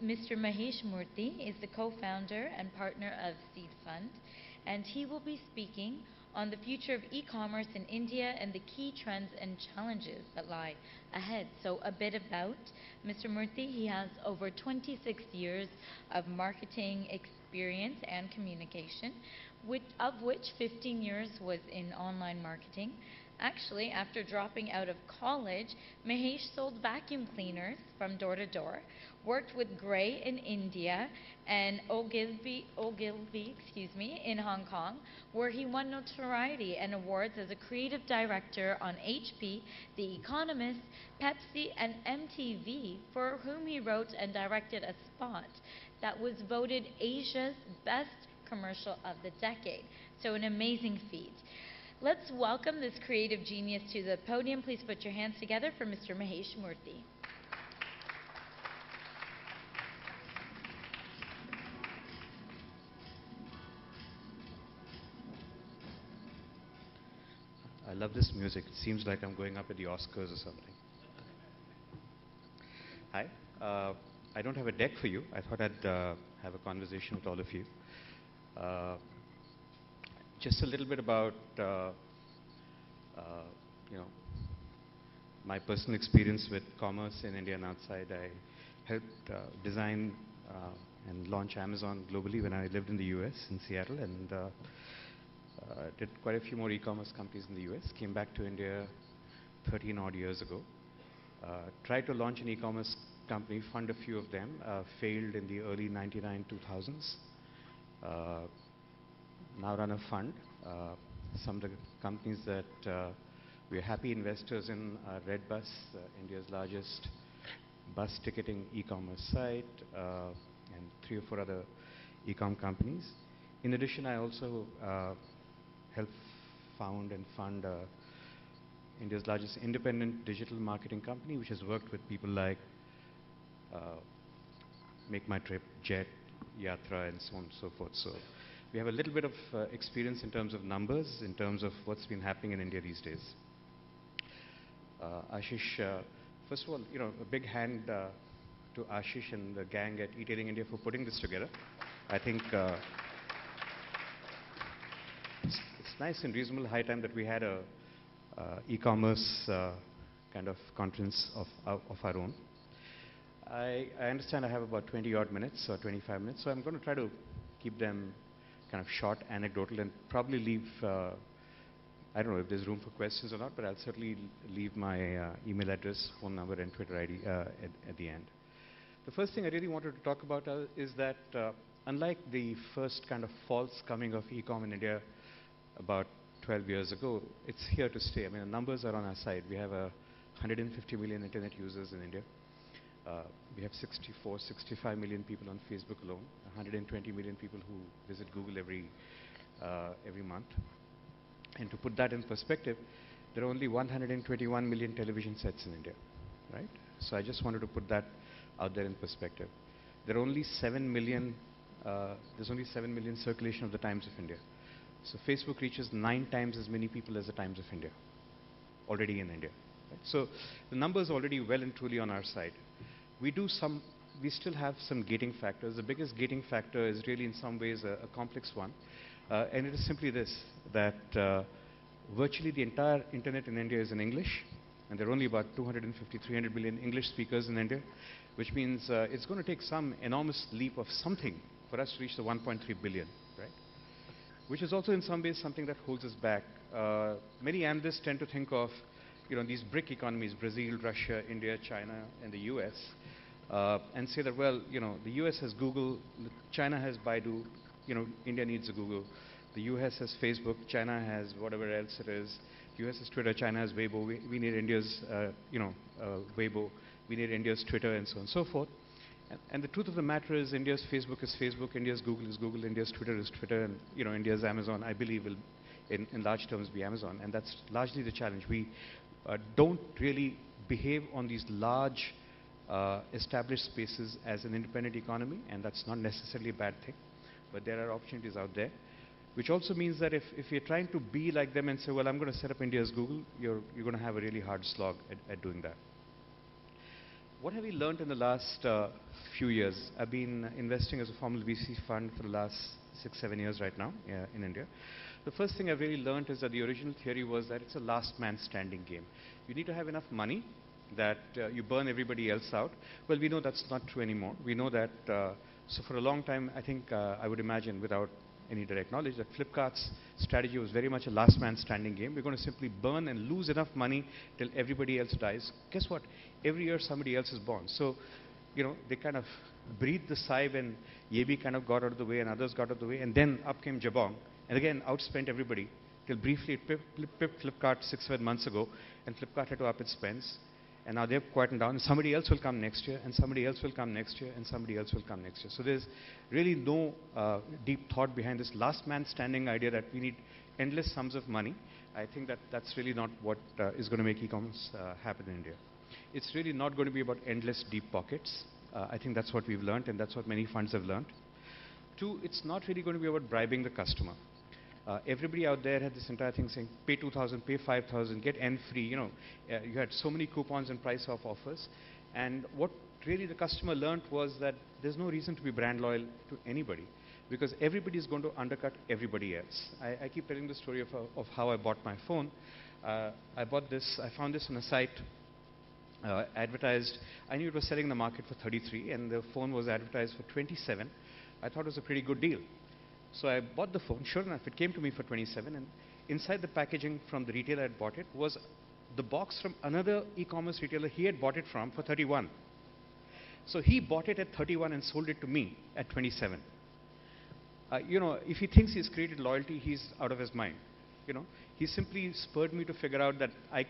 Mr. Mahesh Murthy is the co-founder and partner of Seed Fund, and he will be speaking on the future of e-commerce in India and the key trends and challenges that lie ahead. So a bit about Mr. Murthy. He has over 26 years of marketing experience and communication, of which 15 years was in online marketing. Actually, after dropping out of college, Mahesh sold vacuum cleaners from door to door, worked with Gray in India and Ogilvy, in Hong Kong, where he won notoriety and awards as a creative director on HP, The Economist, Pepsi, and MTV, for whom he wrote and directed a spot that was voted Asia's best commercial of the decade. So an amazing feat. Let's welcome this creative genius to the podium. Please put your hands together for Mr. Mahesh Murthy. I love this music. It seems like I'm going up at the Oscars or something. Hi. I don't have a deck for you. I thought I'd have a conversation with all of you. Just a little bit about you know, my personal experience with commerce in India and outside. I helped design and launch Amazon globally when I lived in the US, in Seattle, and did quite a few more e-commerce companies in the US. Came back to India 13 odd years ago. Tried to launch an e-commerce company, fund a few of them, failed in the early 99, 2000s. Now run a fund. Some of the companies that we're happy investors in are Redbus, India's largest bus ticketing e-commerce site, and 3 or 4 other e-com companies. In addition, I also help found and fund India's largest independent digital marketing company, which has worked with people like Make My Trip, Jet, Yatra, and so on and so forth. So we have a little bit of experience in terms of numbers, in terms of what's been happening in India these days. Ashish, first of all, a big hand to Ashish and the gang at E-Tailing India for putting this together. I think it's nice and reasonable high time that we had a e-commerce kind of conference of our own. I understand I have about 20 odd minutes or 25 minutes, so I'm going to try to keep them kind of short, anecdotal, and probably leave, I don't know if there's room for questions or not, but I'll certainly leave my email address, phone number, and Twitter ID at the end. The first thing I really wanted to talk about is that unlike the first kind of false coming of e-com in India about 12 years ago, it's here to stay. I mean, the numbers are on our side. We have 150 million internet users in India. We have 64, 65 million people on Facebook alone, 120 million people who visit Google every month. And to put that in perspective, there are only 121 million television sets in India, right? So I just wanted to put that out there in perspective. There are only 7 million, there's only 7 million circulation of the Times of India. So Facebook reaches 9 times as many people as the Times of India, already in India. Right? So the numbers already well and truly on our side. We still have some gating factors. The biggest gating factor is really in some ways a complex one. And it is simply this, that virtually the entire internet in India is in English, and there are only about 250, 300 million English speakers in India, which means it's going to take some enormous leap of something for us to reach the 1.3 billion, right? Which is also in some ways something that holds us back. Many analysts tend to think of these BRIC economies, Brazil, Russia, India, China, and the US, and say that, well, the US has Google, China has Baidu, India needs a Google. The US has Facebook, China has whatever else it is. US has Twitter, China has Weibo. We need India's, Weibo. We need India's Twitter, and so on and so forth. And the truth of the matter is, India's Facebook is Facebook, India's Google is Google, India's Twitter is Twitter, and India's Amazon, I believe, will, in large terms, be Amazon. And that's largely the challenge. We don't really behave on these large established spaces as an independent economy, and that's not necessarily a bad thing. But there are opportunities out there, which also means that if you're trying to be like them and say, well, I'm going to set up India's Google, you're going to have a really hard slog at doing that. What have we learned in the last few years? I've been investing as a formal VC fund for the last 6, 7 years right now in India. The first thing I've really learned is that the original theory was that it's a last man standing game. You need to have enough money that you burn everybody else out. Well, we know that's not true anymore. We know that, so for a long time, I think I would imagine without any direct knowledge that Flipkart's strategy was very much a last man standing game. We're going to simply burn and lose enough money till everybody else dies. Guess what? Every year somebody else is born. So, they kind of breathed the sigh when Yebi kind of got out of the way and others got out of the way, and then up came Jabong, and again outspent everybody till briefly it pipped Flipkart 6, 7 months ago, and Flipkart had to up its spends. And now they've quietened down. Somebody else will come next year, and somebody else will come next year, and somebody else will come next year. So there's really no deep thought behind this last man standing idea that we need endless sums of money. I think that that's really not what is going to make e-commerce happen in India. It's really not going to be about endless deep pockets. I think that's what we've learned, and that's what many funds have learned. Two, it's not really going to be about bribing the customer. Everybody out there had this entire thing saying, pay 2,000, pay 5,000, get N free. You had so many coupons and price off offers. And what really the customer learned was that there's no reason to be brand loyal to anybody, because everybody is going to undercut everybody else. I keep telling the story of how I bought my phone. I found this on a site advertised. I knew it was selling in the market for 33, and the phone was advertised for 27. I thought it was a pretty good deal. So I bought the phone. Sure enough, it came to me for 27, and inside the packaging from the retailer I had bought it was the box from another e-commerce retailer he had bought it from for 31. So he bought it at 31 and sold it to me at 27. If he thinks he's created loyalty, he's out of his mind. He simply spurred me to figure out that I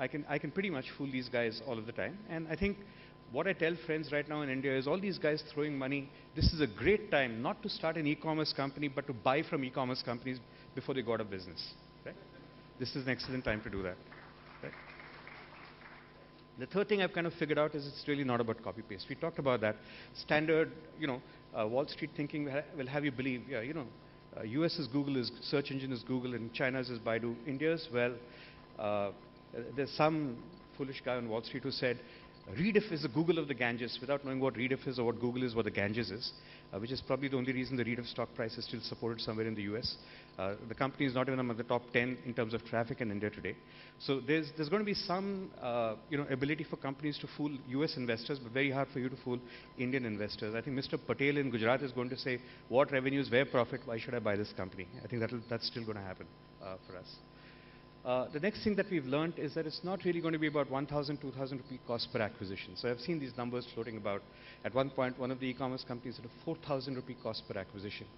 can pretty much fool these guys all of the time. And I think what I tell friends right now in India is all these guys throwing money, this is a great time not to start an e-commerce company, but to buy from e-commerce companies before they go out of business. Right? This is an excellent time to do that. Right? The third thing I've kind of figured out is it's really not about copy-paste. We talked about that. Standard, Wall Street thinking will have you believe, US's Google is, search engine is Google, and China's is Baidu. India's, there's some foolish guy on Wall Street who said, Rediff is the Google of the Ganges, without knowing what Rediff is or what Google is, what the Ganges is, which is probably the only reason the Rediff stock price is still supported somewhere in the US. The company is not even among the top 10 in terms of traffic in India today. So there's going to be some ability for companies to fool US investors, but very hard for you to fool Indian investors. I think Mr. Patel in Gujarat is going to say, what revenues, where profit, why should I buy this company? I think that's still going to happen for us. The next thing that we've learned is that it's not really going to be about 1,000, 2,000 rupee cost per acquisition. So I've seen these numbers floating about. At one point, one of the e-commerce companies had a 4,000 rupee cost per acquisition.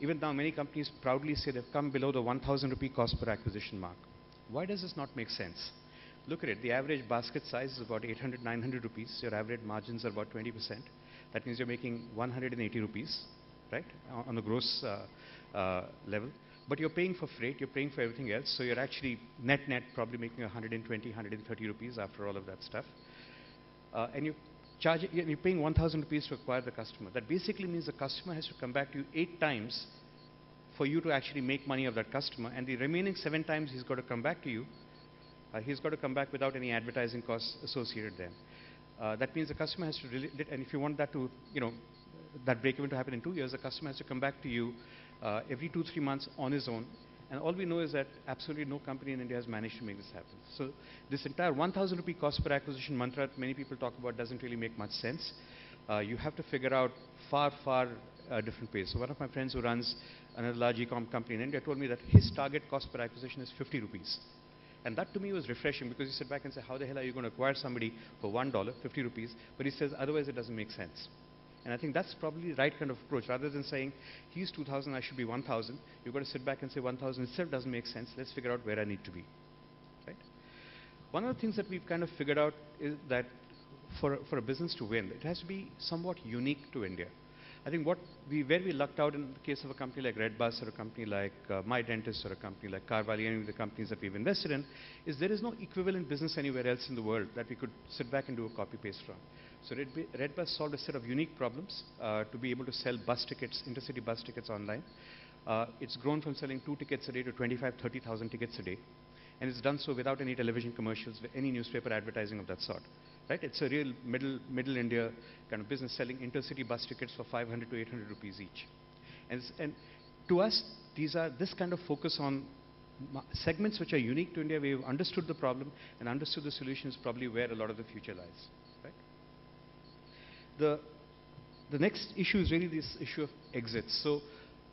Even now, many companies proudly say they've come below the 1,000 rupee cost per acquisition mark. Why does this not make sense? Look at it. The average basket size is about 800, 900 rupees. Your average margins are about 20%. That means you're making 180 rupees, right, on the gross level. But you're paying for freight, you're paying for everything else, so you're actually net probably making 120, 130 rupees after all of that stuff. And you're paying 1,000 rupees to acquire the customer. That basically means the customer has to come back to you 8 times for you to actually make money of that customer, and the remaining 7 times he's got to come back to you. He's got to come back without any advertising costs associated then. That means the customer has to really, and if you want that to, that break even to happen in 2 years, the customer has to come back to you every 2-3 months on his own. And all we know is that absolutely no company in India has managed to make this happen. So this entire 1,000 rupee cost per acquisition mantra that many people talk about doesn't really make much sense. You have to figure out far different ways. So one of my friends who runs another large e-com company in India told me that his target cost per acquisition is 50 rupees. And that to me was refreshing, because you sit back and say, how the hell are you going to acquire somebody for $1, 50 rupees? But he says, otherwise it doesn't make sense. And I think that's probably the right kind of approach. Rather than saying, he's 2,000, I should be 1,000, you've got to sit back and say 1,000 itself doesn't make sense. Let's figure out where I need to be. Right? One of the things that we've kind of figured out is that for a business to win, it has to be somewhat unique to India. I think where we lucked out in the case of a company like Redbus or a company like My Dentist or a company like Carvali, any of the companies that we've invested in, is there is no equivalent business anywhere else in the world that we could sit back and do a copy-paste from. So Redbus solved a set of unique problems to be able to sell bus tickets, intercity bus tickets online. It's grown from selling 2 tickets a day to 25,000, 30,000 tickets a day. and it's done so without any television commercials, any newspaper advertising of that sort. Right? It's a real middle India kind of business selling intercity bus tickets for 500 to 800 rupees each. And to us, this kind of focus on segments which are unique to India, we've understood the problem and understood the solution is probably where a lot of the future lies. Right? The next issue is really this issue of exits. So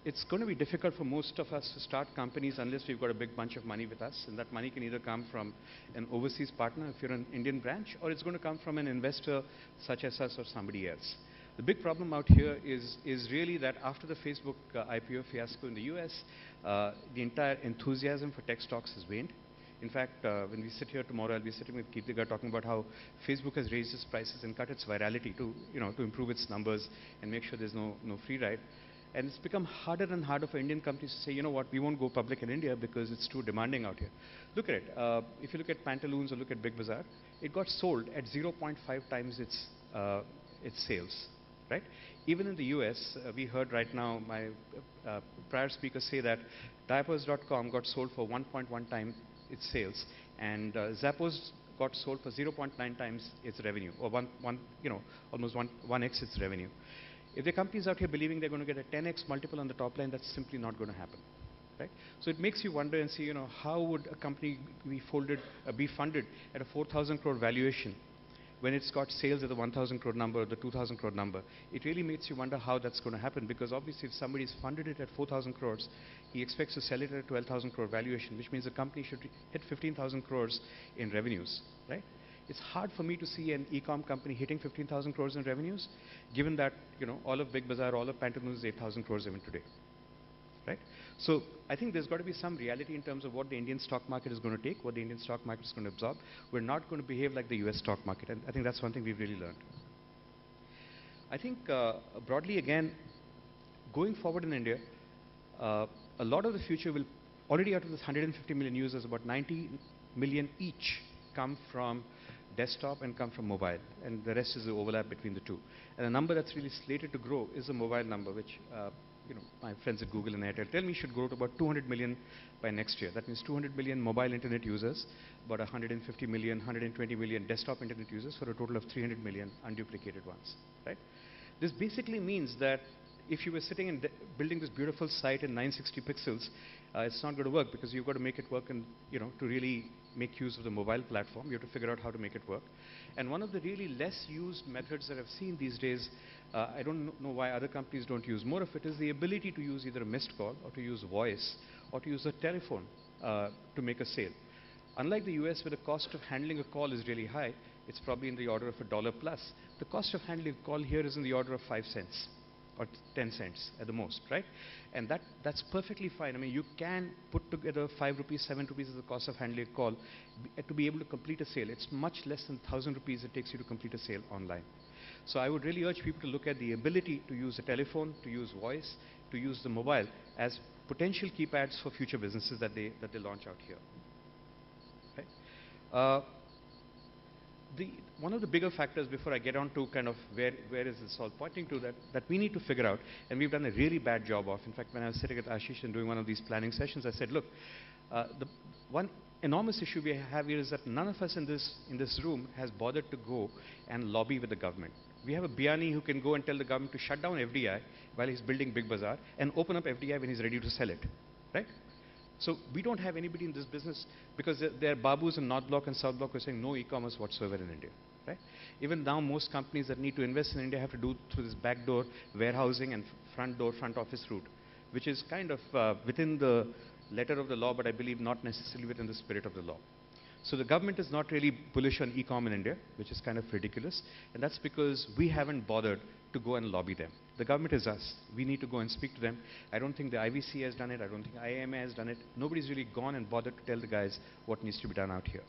it's going to be difficult for most of us to start companies unless we've got a big bunch of money with us, and that money can either come from an overseas partner if you're an Indian branch, or it's going to come from an investor such as us or somebody else. The big problem out here is really that after the Facebook IPO fiasco in the US, the entire enthusiasm for tech stocks has waned. In fact, when we sit here tomorrow, I'll be sitting with Keertika talking about how Facebook has raised its prices and cut its virality to improve its numbers and make sure there's no free ride. And it's become harder and harder for Indian companies to say, you know what, we won't go public in India because it's too demanding out here. Look at it. If you look at Pantaloons or look at Big Bazaar, it got sold at 0.5 times its sales. Right? Even in the US, we heard right now my prior speakers say that diapers.com got sold for 1.1 times its sales, and Zappos got sold for 0.9 times its revenue, or almost 1x its revenue. If the companies out here believing they're going to get a 10x multiple on the top line, that's simply not going to happen. Right? So it makes you wonder and see, how would a company be funded at a 4,000 crore valuation when it's got sales at the 1,000 crore number, or the 2,000 crore number? It really makes you wonder how that's going to happen, because obviously if somebody's funded it at 4,000 crores, he expects to sell it at a 12,000 crore valuation, which means the company should hit 15,000 crores in revenues, right? It's hard for me to see an e-com company hitting 15,000 crores in revenues, given that, all of Big Bazaar, all of Pantaloons is 8,000 crores even today. Right? So I think there's got to be some reality in terms of what the Indian stock market is going to take, what the Indian stock market is going to absorb. We're not going to behave like the US stock market, and I think that's one thing we've really learned. I think broadly again, going forward in India, a lot of the future will, already out of this 150 million users, about 90 million each come from desktop and come from mobile, and the rest is the overlap between the two. And the number that's really slated to grow is the mobile number, which my friends at Google and Airtel tell me should grow to about 200 million by next year. That means 200 million mobile internet users, about 150 million, 120 million desktop internet users, for a total of 300 million unduplicated ones. Right? This basically means that if you were sitting and building this beautiful site in 960 pixels, it's not going to work, because you've got to make it work, and to really make use of the mobile platform, you have to figure out how to make it work. And one of the really less used methods that I've seen these days, I don't know why other companies don't use more of it, is the ability to use either a missed call, or to use voice, or to use a telephone to make a sale. Unlike the US, where the cost of handling a call is really high, it's probably in the order of $1 plus. The cost of handling a call here is in the order of 5 cents. Or 10 cents at the most, right? And that's perfectly fine. I mean, you can put together 5 rupees, 7 rupees as the cost of handling a call to be able to complete a sale. It's much less than 1,000 rupees it takes you to complete a sale online. So I would really urge people to look at the ability to use a telephone, to use voice, to use the mobile as potential keypads for future businesses that they launch out here. Okay? One of the bigger factors, before I get on to kind of where is this all pointing to, that we need to figure out, and we've done a really bad job of. In fact, when I was sitting at Ashish and doing one of these planning sessions, I said, look, the one enormous issue we have here is that none of us in this room has bothered to go and lobby with the government. We have a Biani who can go and tell the government to shut down FDI while he's building Big Bazaar, and open up FDI when he's ready to sell it, right? So we don't have anybody in this business, because there are Babus in North Block and South Block who are saying no e-commerce whatsoever in India. Right? Even now, most companies that need to invest in India have to do through this backdoor warehousing and front office route, which is kind of within the letter of the law, but I believe not necessarily within the spirit of the law. So the government is not really bullish on e-com in India, which is kind of ridiculous, and that's because we haven't bothered to go and lobby them. The government is us. We need to go and speak to them. I don't think the IVC has done it. I don't think IAMA has done it. Nobody's really gone and bothered to tell the guys what needs to be done out here.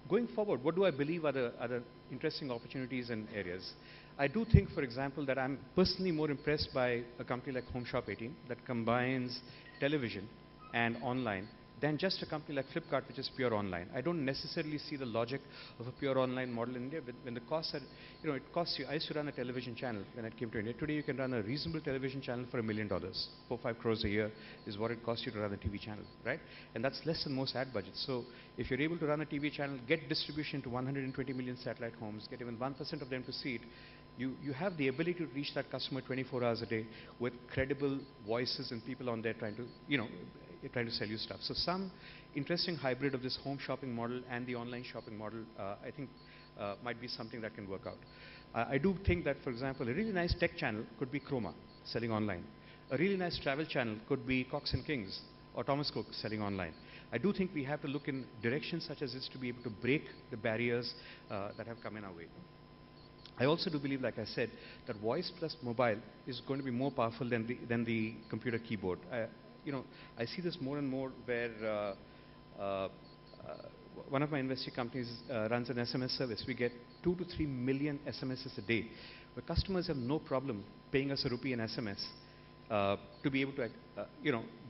Going forward, what do I believe are the interesting opportunities and areas? I do think, for example, that I'm personally more impressed by a company like Home Shop 18 that combines television and online than just a company like Flipkart, which is pure online. I don't necessarily see the logic of a pure online model in India when the costs are, it costs you. I used to run a television channel when I came to India. Today you can run a reasonable television channel for $1 million. 4-5 crores a year is what it costs you to run a TV channel, right? And that's less than most ad budgets. So if you're able to run a TV channel, get distribution to 120 million satellite homes, get even 1% of them to see it, you have the ability to reach that customer 24 hours a day with credible voices and people on there trying to, trying to sell you stuff. So some interesting hybrid of this home shopping model and the online shopping model, I think might be something that can work out. I do think that, for example, a really nice tech channel could be Chroma, selling online. A really nice travel channel could be Cox & Kings or Thomas Cook, selling online. I do think we have to look in directions such as this to be able to break the barriers that have come in our way. I also do believe, like I said, that voice plus mobile is going to be more powerful than the computer keyboard. I see this more and more where one of my investing companies runs an SMS service. We get 2 to 3 million SMSs a day, where customers have no problem paying us ₹1 an SMS to be able to,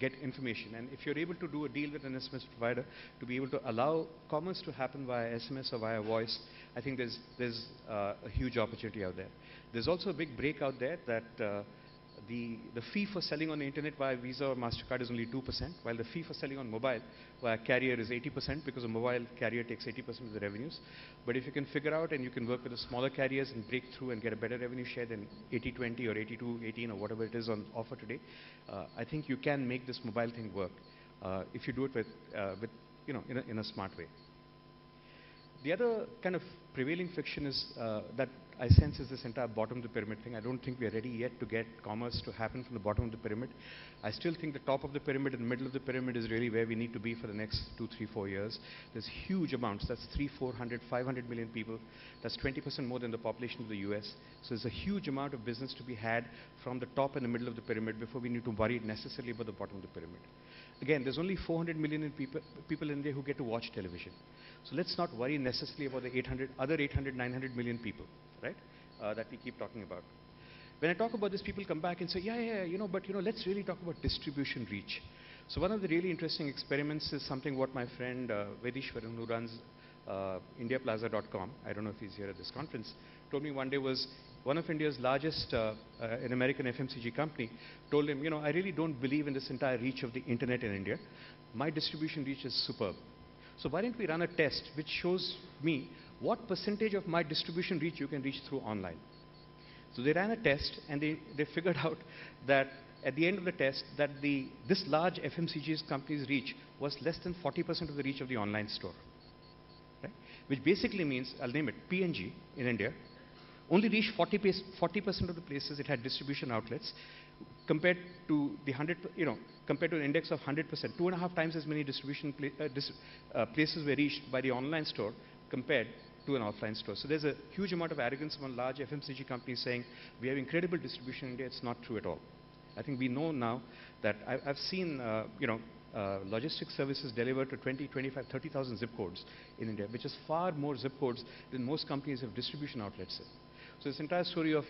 get information. And if you're able to do a deal with an SMS provider to be able to allow commerce to happen via SMS or via voice, I think there's a huge opportunity out there. There's also a big break out there that the fee for selling on the internet via Visa or MasterCard is only 2%, while the fee for selling on mobile via carrier is 80%, because a mobile carrier takes 80% of the revenues. But if you can figure out and you can work with the smaller carriers and break through and get a better revenue share than 80-20 or 82-18 or whatever it is on offer today, I think you can make this mobile thing work if you do it with in a smart way. The other kind of prevailing fiction is that I sense is this entire bottom of the pyramid thing. I don't think we are ready yet to get commerce to happen from the bottom of the pyramid. I still think the top of the pyramid and the middle of the pyramid is really where we need to be for the next 2, 3, 4 years. There's huge amounts. That's 300, 400, 500 million people. That's 20% more than the population of the US. So there's a huge amount of business to be had from the top and the middle of the pyramid before we need to worry necessarily about the bottom of the pyramid. Again, there's only 400 million people in India who get to watch television. So let's not worry necessarily about the other 800, 900 million people, right, that we keep talking about. When I talk about this, people come back and say, but let's really talk about distribution reach. So one of the really interesting experiments is something what my friend Vedishwaran, who runs indiaplaza.com, I don't know if he's here at this conference, told me one day was one of India's largest, an American FMCG company, told him, I really don't believe in this entire reach of the internet in India. My distribution reach is superb. So why don't we run a test which shows me what percentage of my distribution reach you can reach through online. So they ran a test and they figured out that at the end of the test that this large FMCG company's reach was less than 40% of the reach of the online store. Right? Which basically means, I'll name it, P&G in India only reached 40% of the places it had distribution outlets, compared to the compared to an index of 100%, 2.5 times as many distribution places were reached by the online store compared to an offline store. So there's a huge amount of arrogance among large FMCG companies saying we have incredible distribution in India. It's not true at all. I think we know now that I've seen logistics services delivered to 20, 25, 30,000 zip codes in India, which is far more zip codes than most companies have distribution outlets in. So this entire story of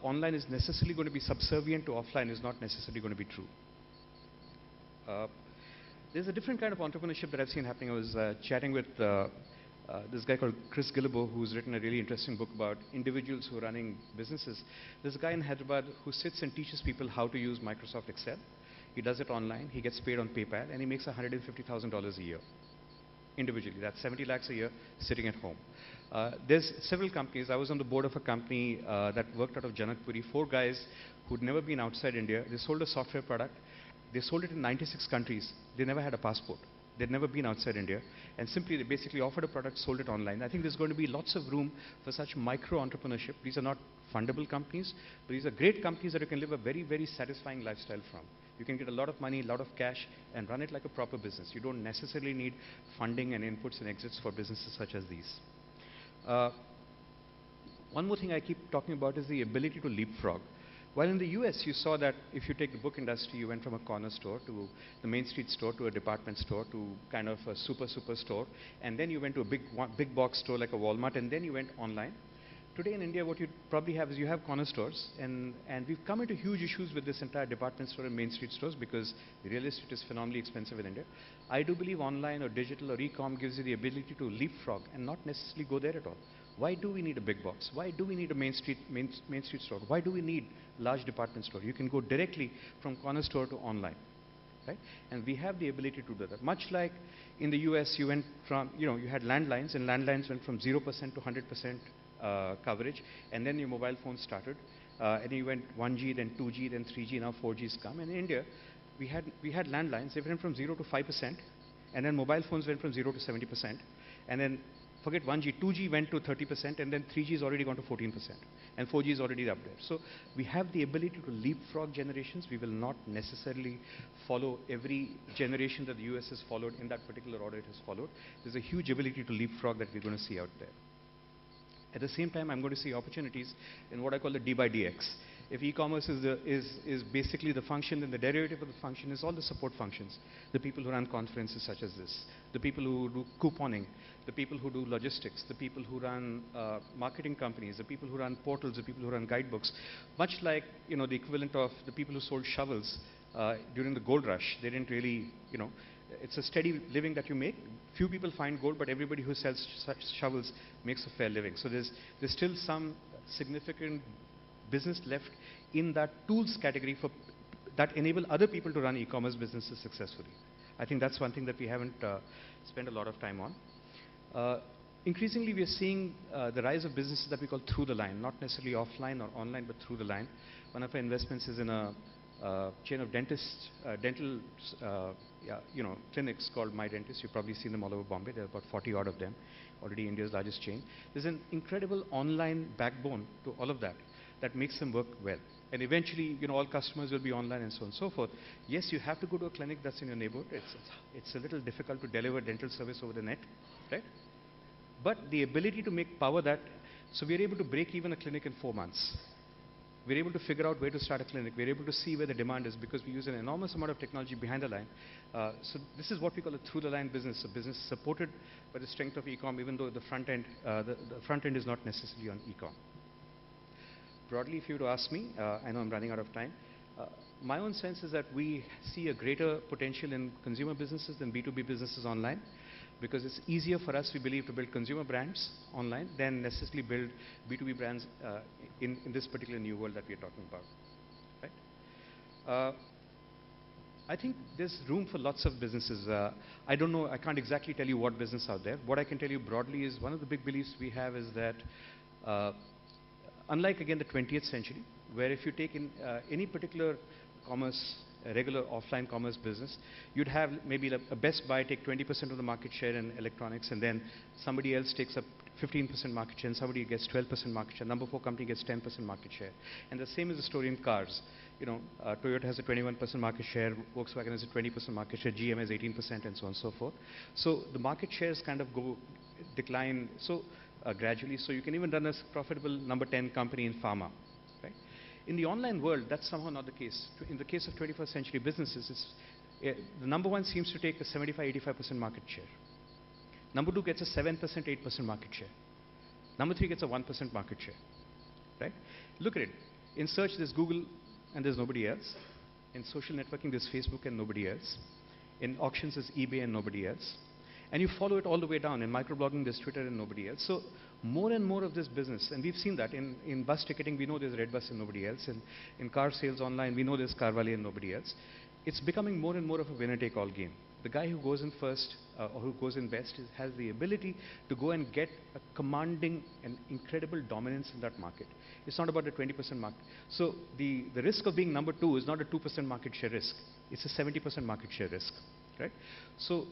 online is necessarily going to be subservient to offline is not necessarily going to be true. There's a different kind of entrepreneurship that I've seen happening. I was chatting with this guy called Chris Guillebeau, who's written a really interesting book about individuals who are running businesses. There's a guy in Hyderabad who sits and teaches people how to use Microsoft Excel. He does it online. He gets paid on PayPal, and he makes $150,000 a year. Individually, that's 70 lakhs a year sitting at home. There's several companies. I was on the board of a company that worked out of Janakpuri. 4 guys who'd never been outside India. They sold a software product. They sold it in 96 countries. They never had a passport. They'd never been outside India. And simply, they basically offered a product, sold it online. I think there's going to be lots of room for such micro-entrepreneurship. These are not fundable companies, but these are great companies that you can live a very, very satisfying lifestyle from. You can get a lot of money, a lot of cash, and run it like a proper business. You don't necessarily need funding and inputs and exits for businesses such as these. One more thing I keep talking about is the ability to leapfrog. While in the US, you saw that if you take the book industry, you went from a corner store to the Main Street store to a department store to kind of a super store, and then you went to a big box store like a Walmart, and then you went online. today in India, what you probably have is you have corner stores, and we've come into huge issues with this entire department store and main street stores because the real estate is phenomenally expensive in India. I do believe online or digital or e-com gives you the ability to leapfrog and not necessarily go there at all. Why do we need a big box? Why do we need a main street store? Why do we need large department store? You can go directly from corner store to online. Right? And we have the ability to do that. Much like in the US, you went from, you had landlines, and landlines went from 0% to 100% coverage, and then your mobile phone started, and you went 1G, then 2G, then 3G, now 4G's come. And in India, we had landlines, they went from 0 to 5%, and then mobile phones went from 0 to 70%, and then forget 1G, 2G went to 30%, and then 3G has already gone to 14%, and 4G is already up there. So we have the ability to leapfrog generations. We will not necessarily follow every generation that the US has followed in that particular order it has followed. There's a huge ability to leapfrog that we're going to see out there. At the same time, I'm going to see opportunities in what I call the D by DX. If e-commerce is basically the function, then the derivative of the function is all the support functions. The people who run conferences such as this, the people who do couponing, the people who do logistics, the people who run marketing companies, the people who run portals, the people who run guidebooks. Much like the equivalent of the people who sold shovels during the gold rush. They didn't really, it's a steady living that you make. Few people find gold, but everybody who sells such shovels makes a fair living. So there's still some significant business left in that tools category that enable other people to run e-commerce businesses successfully. I think that's one thing that we haven't spent a lot of time on. Increasingly, we are seeing the rise of businesses that we call through the line, not necessarily offline or online, but through the line. One of our investments is in a chain of dental clinics called My Dentist. You've probably seen them all over Bombay. There are about 40 odd of them, already India's largest chain. There's an incredible online backbone to all of that makes them work well. And eventually, all customers will be online and so on and so forth. Yes, you have to go to a clinic that's in your neighborhood. It's a little difficult to deliver dental service over the net, right? But the ability to make power that, so we're able to break even a clinic in 4 months. We're able to figure out where to start a clinic. We're able to see where the demand is because we use an enormous amount of technology behind the line. So this is what we call a through-the-line business, a business supported by the strength of e-com, even though the front end is not necessarily on e-com. Broadly, if you were to ask me, I know I'm running out of time, my own sense is that we see a greater potential in consumer businesses than B2B businesses online, because it's easier for us, we believe, to build consumer brands online than necessarily build B2B brands in this particular new world that we're talking about. Right? I think there's room for lots of businesses. I don't know, I can't exactly tell you what business out there. What I can tell you broadly is one of the big beliefs we have is that unlike, again, the 20th century, where if you take in any particular commerce, a regular offline commerce business, you'd have maybe a Best Buy take 20% of the market share in electronics, and then somebody else takes up 15% market share, and somebody gets 12% market share. Number 4 company gets 10% market share. And the same is the story in cars. Toyota has a 21% market share, Volkswagen has a 20% market share, GM has 18%, and so on and so forth. So the market shares kind of decline gradually. So you can even run a profitable number 10 company in pharma. Right? In the online world, that's somehow not the case. In the case of 21st century businesses, the number 1 seems to take a 75-85% market share. Number 2 gets a 7%, 8% market share. Number 3 gets a 1% market share. Right? Look at it. In search, there's Google and there's nobody else. In social networking, there's Facebook and nobody else. In auctions, there's eBay and nobody else. And you follow it all the way down. In microblogging, there's Twitter and nobody else. So more and more of this business, and we've seen that in bus ticketing, we know there's Redbus and nobody else. And in car sales online, we know there's Carvali and nobody else. It's becoming more and more of a winner-take-all game. The guy who goes in first or who goes in best has the ability to go and get a commanding and incredible dominance in that market. It's not about the 20% market. So the risk of being number 2 is not a 2% market share risk. It's a 70% market share risk. Right? So,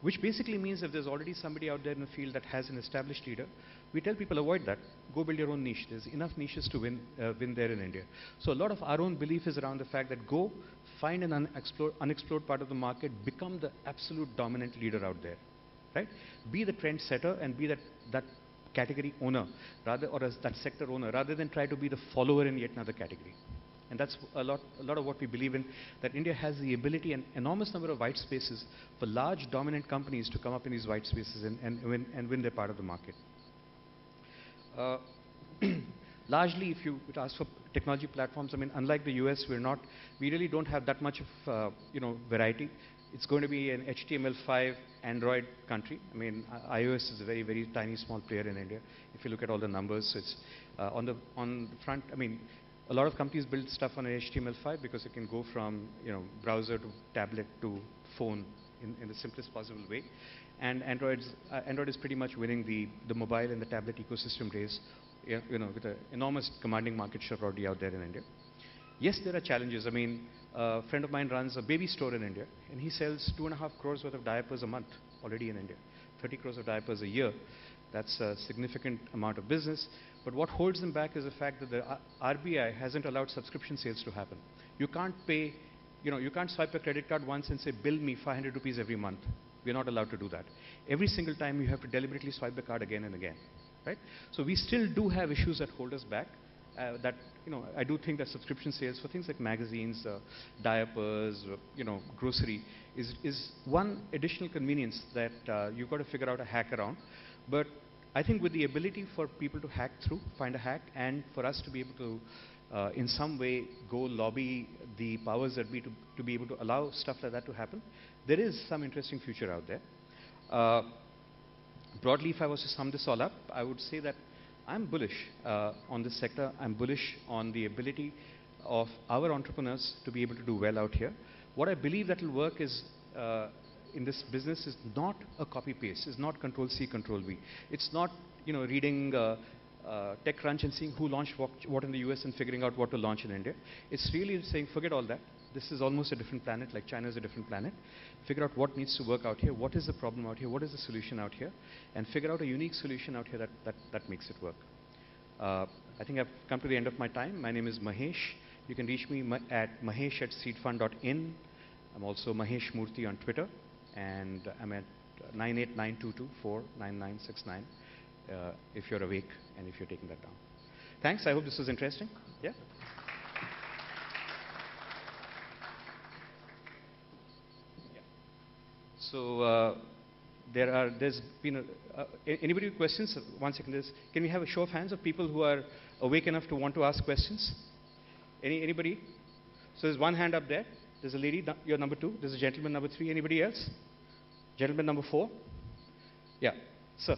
which basically means if there's already somebody out there in the field that has an established leader, we tell people avoid that. Go build your own niche. There's enough niches to win there in India. So a lot of our own belief is around the fact that go find an unexplored part of the market, become the absolute dominant leader out there. Right? Be the trend setter and be that category owner, or that sector owner, rather than try to be the follower in yet another category. And that's a lot of what we believe in, that India has the ability and enormous number of white spaces for large dominant companies to come up in these white spaces and win their part of the market. largely, if you would ask for technology platforms, I mean, unlike the US, we really don't have that much of, variety. It's going to be an HTML5 Android country. I mean, iOS is a very, very tiny, small player in India. If you look at all the numbers, it's on the front. I mean, a lot of companies build stuff on HTML5 because it can go from, browser to tablet to phone in the simplest possible way. And Android is pretty much winning the mobile and the tablet ecosystem race, with an enormous commanding market share already out there in India. Yes, there are challenges. I mean, a friend of mine runs a baby store in India, and he sells 2.5 crores worth of diapers a month already in India, 30 crores of diapers a year. That's a significant amount of business. But what holds them back is the fact that the RBI hasn't allowed subscription sales to happen. You can't pay, you can't swipe a credit card once and say, bill me 500 rupees every month. We're not allowed to do that. Every single time you have to deliberately swipe the card again and again, right? So we still do have issues that hold us back. I do think that subscription sales for things like magazines, diapers, grocery is one additional convenience that you've got to figure out a hack around. But I think with the ability for people to hack through, find a hack, and for us to be able to, in some way, go lobby the powers that be to be able to allow stuff like that to happen, there is some interesting future out there. Broadly, if I was to sum this all up, I would say that I'm bullish on this sector. I'm bullish on the ability of our entrepreneurs to be able to do well out here. What I believe that will work is in this business is not a copy-paste, is not Control-C, Control-V. It's not reading TechCrunch and seeing who launched what in the US and figuring out what to launch in India. It's really saying, forget all that. This is almost a different planet, like China is a different planet. Figure out what needs to work out here, what is the problem out here, what is the solution out here, and figure out a unique solution out here that makes it work. I think I've come to the end of my time. My name is Mahesh. You can reach me at mahesh@seedfund.in. I'm also Mahesh Murthy on Twitter, and I'm at 98922249969 if you're awake and if you're taking that down. Thanks. I hope this was interesting. Yeah. So there's been anybody with questions? 1 second. Can we have a show of hands of people who are awake enough to want to ask questions? Anybody? So there's one hand up there. There's a lady, you're number 2. There's a gentleman, number 3. Anybody else? Gentleman, number 4. Yeah, sir.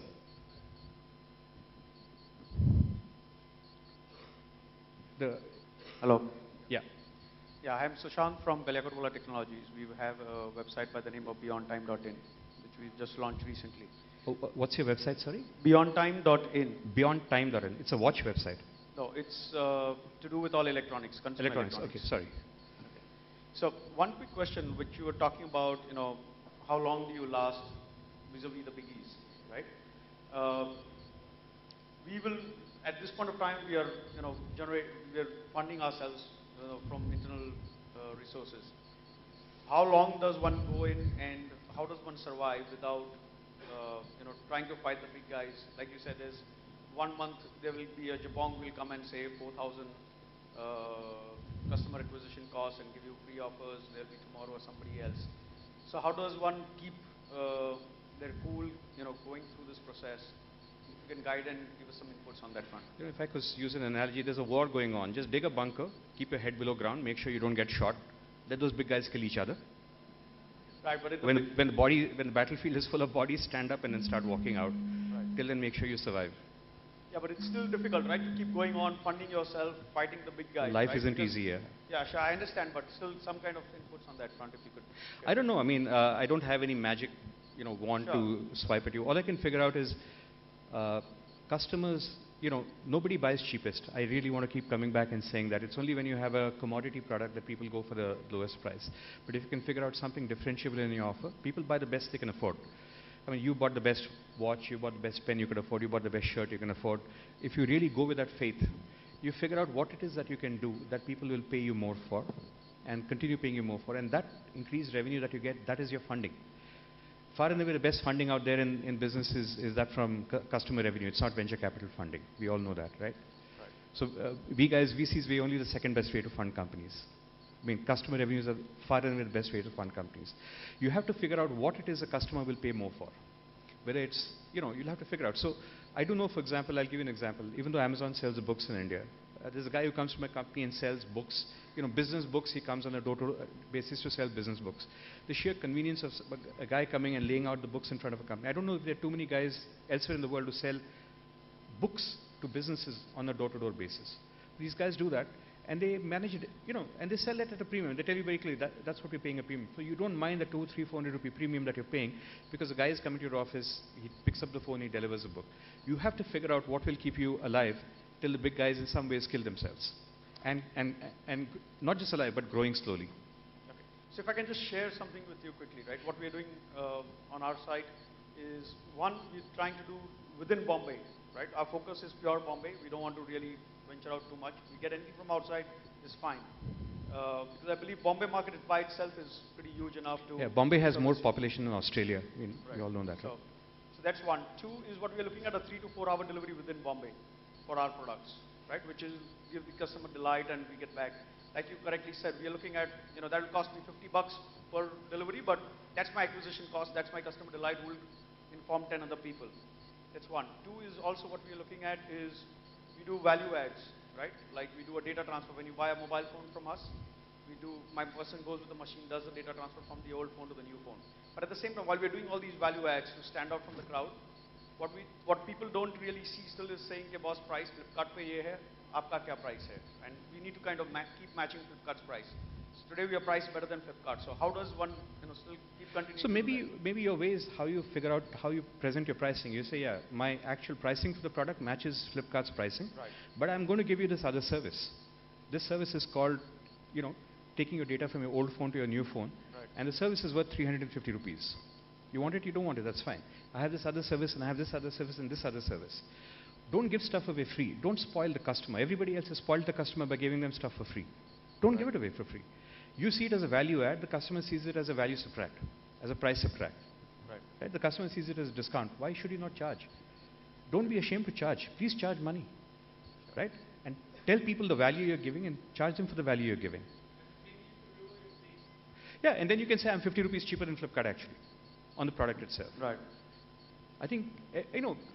Hello. Yeah. Yeah, I'm Sushant from Belakorvola Technologies. We have a website by the name of beyondtime.in, which we just launched recently. Oh, what's your website, sorry? Beyondtime.in. Beyondtime.in. It's a watch website. No, it's to do with all electronics, consumer electronics. Okay, sorry. Okay. So one quick question, which you were talking about, how long do you last vis-a-vis the biggies, right? We will, at this point of time, we are, we are funding ourselves from internal resources. How long does one go in, and how does one survive without, trying to fight the big guys? Like you said, there's 1 month there will be a Jabong will come and say 4,000 customer acquisition costs and give you free offers. There'll be tomorrow somebody else. So how does one keep their cool, going through this process? If you can guide and give us some inputs on that front. If I could use an analogy, there's a war going on. Just dig a bunker, keep your head below ground, make sure you don't get shot. Let those big guys kill each other. Right, but when the battlefield is full of bodies, stand up and then start walking out. Right. Till then, make sure you survive. Yeah, but it's still difficult, right? To keep going on, funding yourself, fighting the big guys. Life right? isn't easy, yeah. Yeah, sure, I understand, but still some kind of inputs on that front, if you could. I don't know. I mean, I don't have any magic, wand Sure. to swipe at you. All I can figure out is customers. Nobody buys cheapest. I really want to keep coming back and saying that. It's only when you have a commodity product that people go for the lowest price. But if you can figure out something differentiable in your offer, people buy the best they can afford. I mean, you bought the best watch, you bought the best pen you could afford, you bought the best shirt you can afford. If you really go with that faith, you figure out what it is that you can do that people will pay you more for and continue paying you more for. And that increased revenue that you get, that is your funding. Far and away the best funding out there in business is that from customer revenue. It's not venture capital funding. We all know that, right? So we guys, VCs, we're only the second best way to fund companies. I mean, customer revenues are far and away the best way to fund companies. You have to figure out what it is a customer will pay more for. Whether it's, you'll have to figure out. So I do know, for example, I'll give you an example. Even though Amazon sells the books in India, there's a guy who comes to my company and sells books, business books. He comes on a door-to-door basis to sell business books. The sheer convenience of a guy coming and laying out the books in front of a company. I don't know if there are too many guys elsewhere in the world who sell books to businesses on a door-to-door basis. These guys do that, and they manage it, and they sell it at a premium. They tell you very clearly that that's what we're paying a premium. So you don't mind the 200, 300, 400 rupee premium that you're paying, because the guy is coming to your office, he picks up the phone, he delivers a book. You have to figure out what will keep you alive till the big guys in some ways kill themselves. And not just alive, but growing slowly. Okay. So if I can just share something with you quickly, right? What we are doing on our site is, one, we're trying to do within Bombay, right? Our focus is pure Bombay. We don't want to really venture out too much. We get anything from outside is fine. Because I believe Bombay market by itself is pretty huge enough to... Yeah, Bombay has more population than Australia. We all know that. So that's one. Two is what we are looking at, a 3 to 4 hour delivery within Bombay for our products, right? Which is give the customer delight and we get back. Like you correctly said, we are looking at, that will cost me $50 per delivery, but that's my acquisition cost, that's my customer delight, who will inform 10 other people. That's one. Two is also what we are looking at is we do value adds, right? Like we do a data transfer. When you buy a mobile phone from us, my person goes with the machine, does the data transfer from the old phone to the new phone. But at the same time, while we're doing all these value adds to stand out from the crowd, what people don't really see still is saying, "Ke boss, price Flipkart pe ye hai, aapka kya price hai?" And we need to kind of keep matching Flipkart's price. So today we are priced better than Flipkart. So how does one, still keep continuing? So maybe your way is how you figure out how you present your pricing. You say, yeah, my actual pricing for the product matches Flipkart's pricing, right, but I'm going to give you this other service. This service is called, taking your data from your old phone to your new phone, right, and the service is worth 350 rupees. You want it, you don't want it, that's fine. I have this other service, and I have this other service, and this other service. Don't give stuff away free. Don't spoil the customer. Everybody else has spoiled the customer by giving them stuff for free. Don't give it away for free. You see it as a value add, the customer sees it as a value subtract, as a price subtract. Right? The customer sees it as a discount. Why should you not charge? Don't be ashamed to charge. Please charge money. Right? And tell people the value you're giving and charge them for the value you're giving. Yeah, and then you can say, I'm 50 rupees cheaper than Flipkart actually, on the product itself. Right. I think,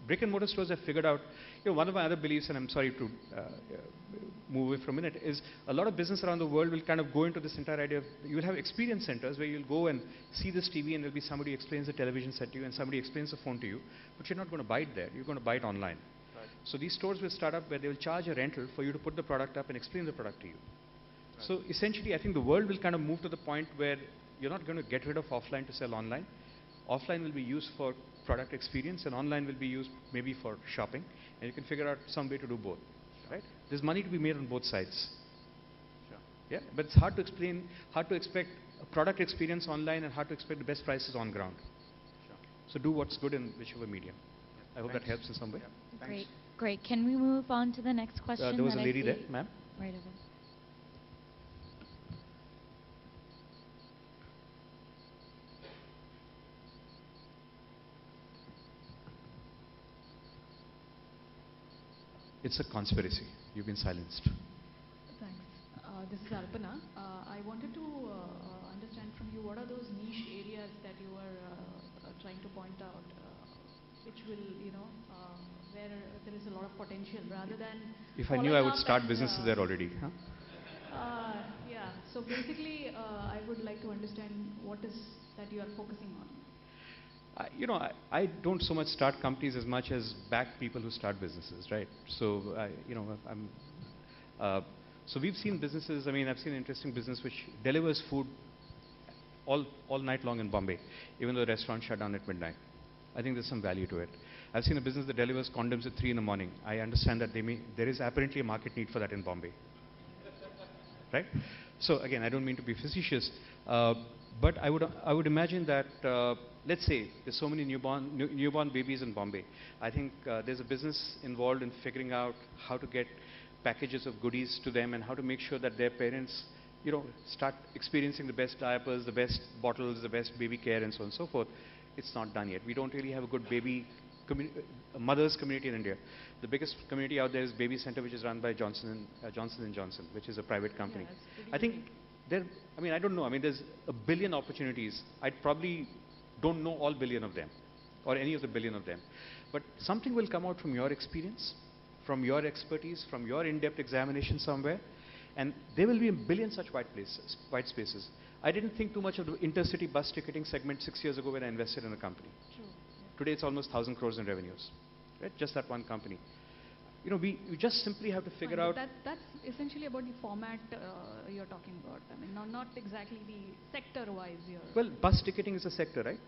brick and mortar stores have figured out, one of my other beliefs, and I'm sorry to move away for a minute, is a lot of business around the world will kind of go into this entire idea of, you will have experience centers where you'll go and see this TV and there'll be somebody who explains the television set to you and somebody explains the phone to you, but you're not going to buy it there, you're going to buy it online. Right. So these stores will start up where they will charge a rental for you to put the product up and explain the product to you. Right. So essentially, I think the world will kind of move to the point where you're not going to get rid of offline to sell online. Offline will be used for product experience and online will be used maybe for shopping, and you can figure out some way to do both. Sure. Right? There's money to be made on both sides. Sure. Yeah, but it's hard to explain, hard to expect a product experience online and hard to expect the best prices on ground. Sure. So do what's good in whichever medium. Yeah. I hope Thanks. that helps in some way. Yeah. Great. Great. Can we move on to the next question? There was a that I lady see there, ma'am. Right over. It's a conspiracy. You've been silenced. Thanks. This is Alpana. I wanted to understand from you what are those niche areas that you are trying to point out, which will, where there is a lot of potential rather than. If I knew, I would start businesses there already. Huh? Yeah. So basically, I would like to understand what is that you are focusing on. I don't so much start companies as much as back people who start businesses, right? So, so we've seen businesses. I mean, I've seen an interesting business which delivers food all night long in Bombay, even though the restaurant shut down at midnight. I think there's some value to it. I've seen a business that delivers condoms at 3 in the morning. I understand that there is apparently a market need for that in Bombay, right? So again, I don't mean to be facetious, but I would imagine that. Let's say there's so many newborn babies in Bombay. I think there's a business involved in figuring out how to get packages of goodies to them and how to make sure that their parents, start experiencing the best diapers, the best bottles, the best baby care, and so on and so forth. It's not done yet. We don't really have a good mothers community in India. The biggest community out there is Baby Center, which is run by Johnson & Johnson, which is a private company. Yeah, I think I don't know. I mean, there's a billion opportunities. I probably don't know all billion of them. or any of the billion of them. But something will come out from your experience, from your expertise, from your in-depth examination somewhere, and there will be a billion such white spaces. I didn't think too much of the intercity bus ticketing segment 6 years ago when I invested in a company. True. Today it's almost 1,000 crores in revenues, right? Just that one company. We just simply have to figure Fine, out. but that's essentially about the format you're talking about. I mean, not exactly the sector-wise here. Well, bus ticketing is a sector, right?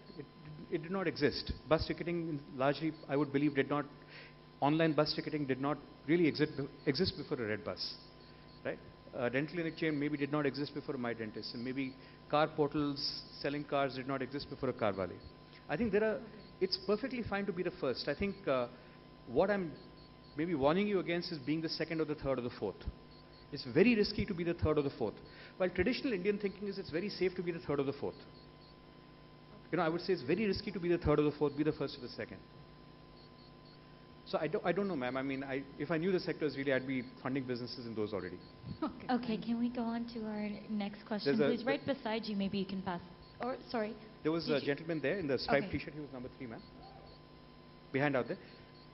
It did not exist. Bus ticketing largely, I would believe, online bus ticketing did not really exist before a red bus, right? Dental clinic chain maybe did not exist before a My Dentist, and maybe car portals selling cars did not exist before a Carvale. I think it's perfectly fine to be the first. I think what I'm maybe warning you against is being the second or the third or the fourth. It's very risky to be the third or the fourth. While traditional Indian thinking is it's very safe to be the third or the fourth. I would say it's very risky to be the third or the fourth, be the first or the second. So I don't know, ma'am. I mean, if I knew the sectors really, I'd be funding businesses in those already. Okay, can we go on to our next question, please? Right beside you, maybe you can pass. Or, sorry. There was a gentleman there in the striped T-shirt. He was number 3, ma'am. Behind out there.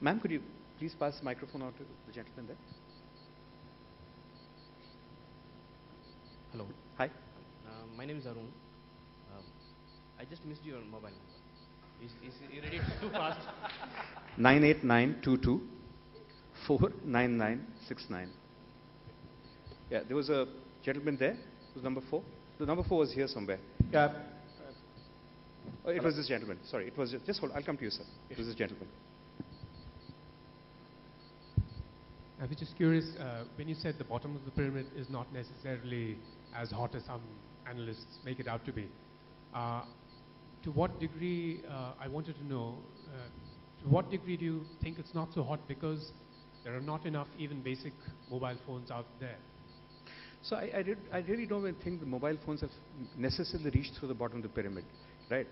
Ma'am, could you please pass the microphone out to the gentleman there? Hello. Hi. My name is Arun. I just missed your mobile number. Is you ready too fast? 98922 49969. Yeah, there was a gentleman there. It was number 4. The number 4 was here somewhere. Yeah. Oh, it was this gentleman. Sorry, it was just hold. I'll come to you, sir. It was this gentleman. I was just curious, when you said the bottom of the pyramid is not necessarily as hot as some analysts make it out to be, to what degree, I wanted to know, to what degree do you think it's not so hot because there are not enough even basic mobile phones out there? So I really don't think the mobile phones have necessarily reached through the bottom of the pyramid, right?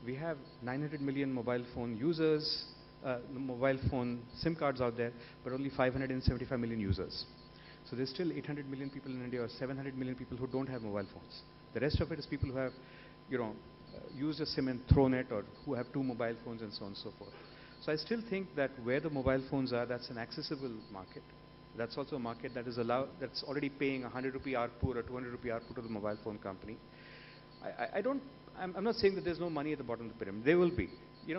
We have 900 million mobile phone users, mobile phone SIM cards out there, but only 575 million users. So there's still 800 million people in India or 700 million people who don't have mobile phones. The rest of it is people who have, used a SIM and thrown it, or who have 2 mobile phones and so on and so forth. So I still think that where the mobile phones are, that's an accessible market. That's also a market that is that's already paying 100 rupee ARPU or 200 rupee ARPU to the mobile phone company. I'm not saying that there's no money at the bottom of the pyramid. There will be,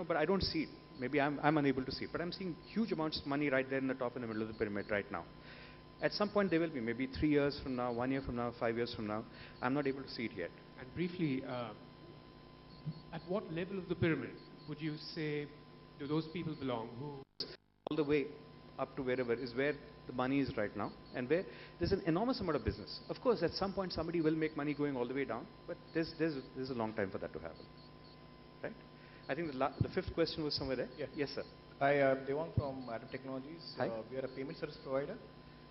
but I don't see it. Maybe I'm unable to see it. But I'm seeing huge amounts of money right there in the top and the middle of the pyramid right now. At some point there will be, maybe 3 years from now, 1 year from now, 5 years from now. I'm not able to see it yet. And briefly, at what level of the pyramid would you say do those people belong who... All the way up to wherever is where the money is right now, and where there's an enormous amount of business. Of course, at some point somebody will make money going all the way down, but there's a long time for that to happen, right? I think the 5th question was somewhere there. Yeah. Yes, sir. Hi, Devon from Atom Technologies. Hi. We are a payment service provider.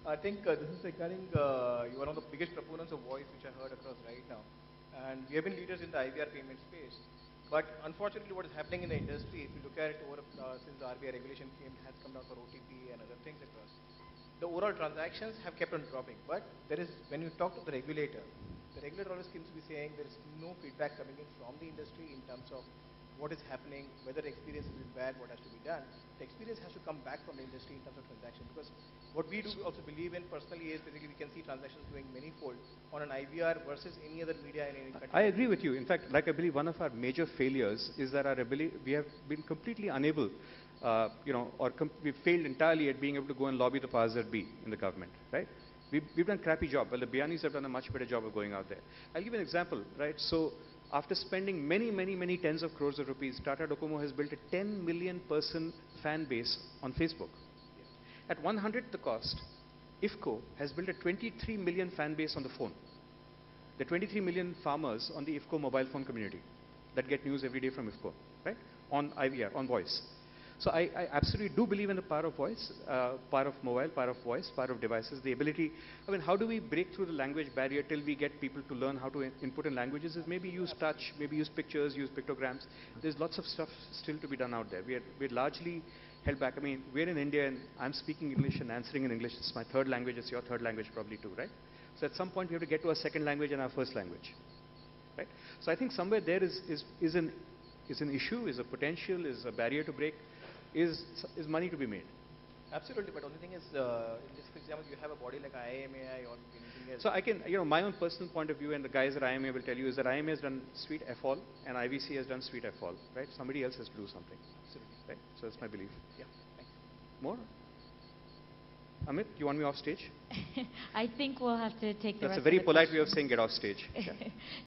I think this is regarding you are one of the biggest proponents of voice, which I heard across right now. And we have been leaders in the IVR payment space. But unfortunately, what is happening in the industry, if you look at it over since the RBI regulation has come down for OTP and other things across, the overall transactions have kept on dropping. But there is, when you talk to the regulator always seems to be saying there is no feedback coming in from the industry in terms of what is happening, whether the experience is bad, what has to be done. The experience has to come back from the industry in terms of transactions, because what we do also believe in personally is basically we can see transactions growing many-fold on an IVR versus any other media in any country. I agree with you. In fact, I believe one of our major failures is that we have been completely unable, we failed entirely at being able to go and lobby the powers that be in the government, right? We've done a crappy job. Well, the Bianis have done a much better job of going out there. I'll give you an example, right? So, after spending many tens of crores of rupees, Tata Docomo has built a 10 million person fan base on Facebook. At 1/100th the cost, IFCO has built a 23 million fan base on the phone. The 23 million farmers on the IFCO mobile phone community that get news every day from IFCO, right? On IVR, on voice. So I absolutely do believe in the power of voice, power of mobile, power of voice, power of devices, the ability. I mean, how do we break through the language barrier till we get people to learn how to input in languages? Is maybe use touch, maybe use pictures, use pictograms. There's lots of stuff still to be done out there. We're largely held back. I mean, we're in India and I'm speaking English and answering in English. It's my 3rd language. It's your 3rd language probably too, right? So at some point we have to get to our 2nd language and our 1st language, right? So I think somewhere there is an is an issue, is a potential, is a barrier to break, is money to be made. Absolutely, but only thing is, in this, for example, you have a body like IMAI or anything else. So I can, my own personal point of view, and the guys at IMA will tell you, is that IMA has done sweet F-all and IVC has done sweet F-all, right? Somebody else has to do something, Absolutely. right? So that's my belief. Yeah, thanks. More? Amit, you want me off stage? I think we'll have to take the That's rest a very of the polite way of questions. saying get off stage. Yeah.